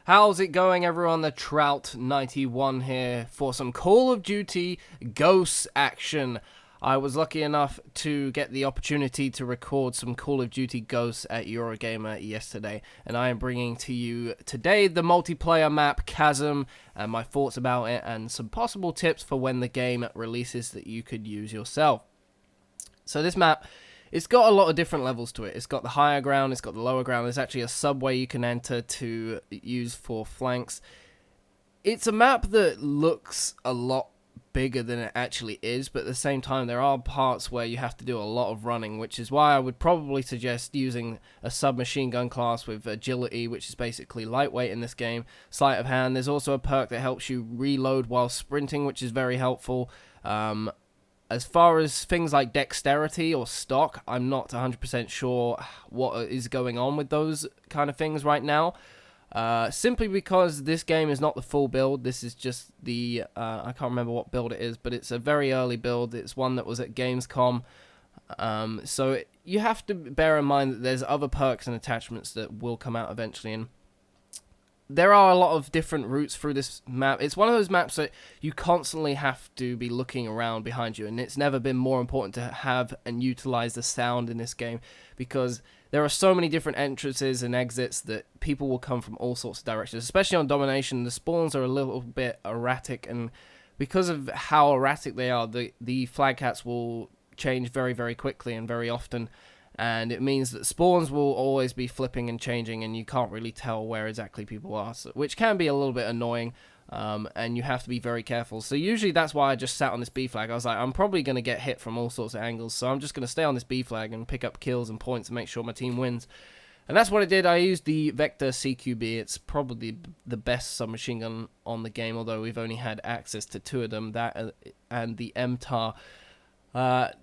How's it going, everyone? The Trout91 here for some Call of Duty Ghosts action. I was lucky enough to get the opportunity to record some Call of Duty Ghosts at Eurogamer yesterday, and I am bringing to you today the multiplayer map CHASM and my thoughts about it and some possible tips for when the game releases that you could use yourself. So this map, it's got a lot of different levels to it. It's got the higher ground, it's got the lower ground. There's actually a subway you can enter to use for flanks. It's a map that looks a lot bigger than it actually is, but at the same time there are parts where you have to do a lot of running, which is why I would probably suggest using a submachine gun class with agility, which is basically lightweight in this game, sleight of hand. There's also a perk that helps you reload while sprinting, which is very helpful. As far as things like dexterity or stock, I'm not 100% sure what is going on with those kind of things right now. Simply because this game is not the full build. This is just the, I can't remember what build it is, but it's a very early build. It's one that was at Gamescom. So you have to bear in mind that there's other perks and attachments that will come out eventually, and there are a lot of different routes through this map. It's one of those maps that you constantly have to be looking around behind you, and it's never been more important to have and utilize the sound in this game, because there are so many different entrances and exits that people will come from all sorts of directions. Especially on Domination, the spawns are a little bit erratic, and because of how erratic they are, the flag cats will change very, very quickly and very often. And it means that spawns will always be flipping and changing, and you can't really tell where exactly people are, so, which can be a little bit annoying, and you have to be very careful. So usually that's why I just sat on this B flag. I was like, I'm probably going to get hit from all sorts of angles, so I'm just going to stay on this B flag and pick up kills and points and make sure my team wins. And that's what I did. I used the Vector CQB. It's probably the best submachine gun on the game, although we've only had access to two of them, that and the MTAR.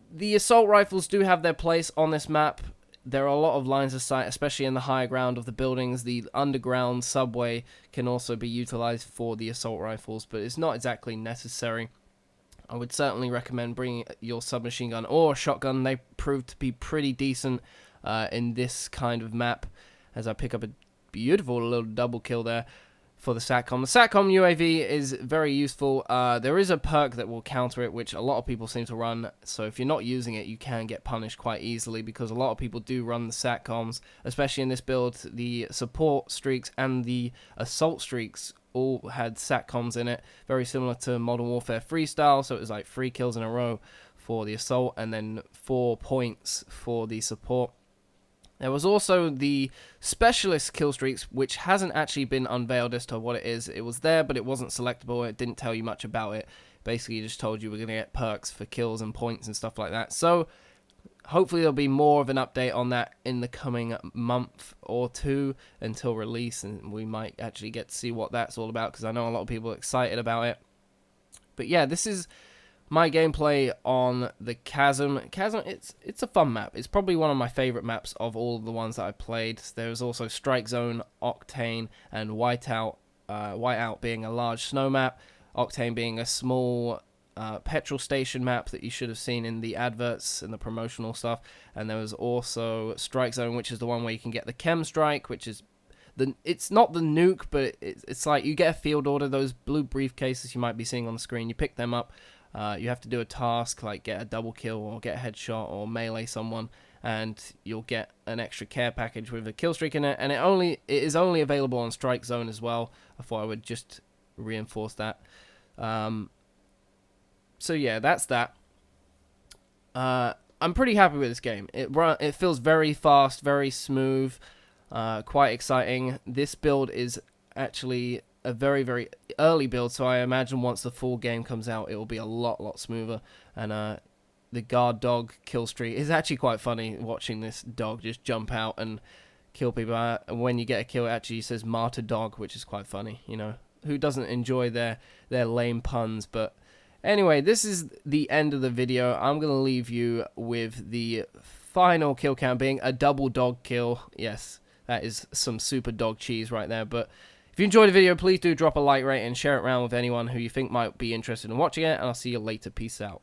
The assault rifles do have their place on this map. There are a lot of lines of sight, especially in the higher ground of the buildings. The underground subway can also be utilized for the assault rifles, but it's not exactly necessary. I would certainly recommend bringing your submachine gun or shotgun. They prove to be pretty decent in this kind of map, as I pick up a beautiful little double kill there for the SATCOM. The SATCOM UAV is very useful. There is a perk that will counter it, which a lot of people seem to run, so if you're not using it, you can get punished quite easily, because a lot of people do run the SATCOMs, especially in this build. The support streaks and the assault streaks all had SATCOMs in it, very similar to Modern Warfare Freestyle, so it was like 3 kills in a row for the assault, and then 4 points for the support. There was also the specialist kill streaks, which hasn't actually been unveiled as to what it is. It was there, but it wasn't selectable. It didn't tell you much about it. Basically, it just told you we're going to get perks for kills and points and stuff like that. So, hopefully there'll be more of an update on that in the coming month or two until release, and we might actually get to see what that's all about, because I know a lot of people are excited about it. But yeah, this is my gameplay on the CHASM. It's a fun map. It's probably one of my favorite maps of all of the ones that I played. There's also Strike Zone, Octane, and Whiteout. Whiteout being a large snow map, Octane being a small petrol station map that you should have seen in the adverts and the promotional stuff. And there was also Strike Zone, which is the one where you can get the Chem Strike, which is it's not the nuke, but it's like you get a field order. Those blue briefcases you might be seeing on the screen, you pick them up. You have to do a task like get a double kill or get a headshot or melee someone, and you'll get an extra care package with a kill streak in it. And it is only available on Strike Zone as well. I thought I would just reinforce that. So yeah, that's that. I'm pretty happy with this game. It feels very fast, very smooth, quite exciting. This build is actually a very, very early build, so I imagine once the full game comes out, it will be a lot smoother. And the guard dog kill streak is actually quite funny, watching this dog just jump out and kill people. When you get a kill, it actually says martyr dog, which is quite funny. You know, who doesn't enjoy their lame puns? But anyway, this is the end of the video. I'm going to leave you with the final kill count being a double dog kill. Yes, that is some super dog cheese right there. But if you enjoyed the video, please do drop a like rate and share it around with anyone who you think might be interested in watching it, and I'll see you later. Peace out.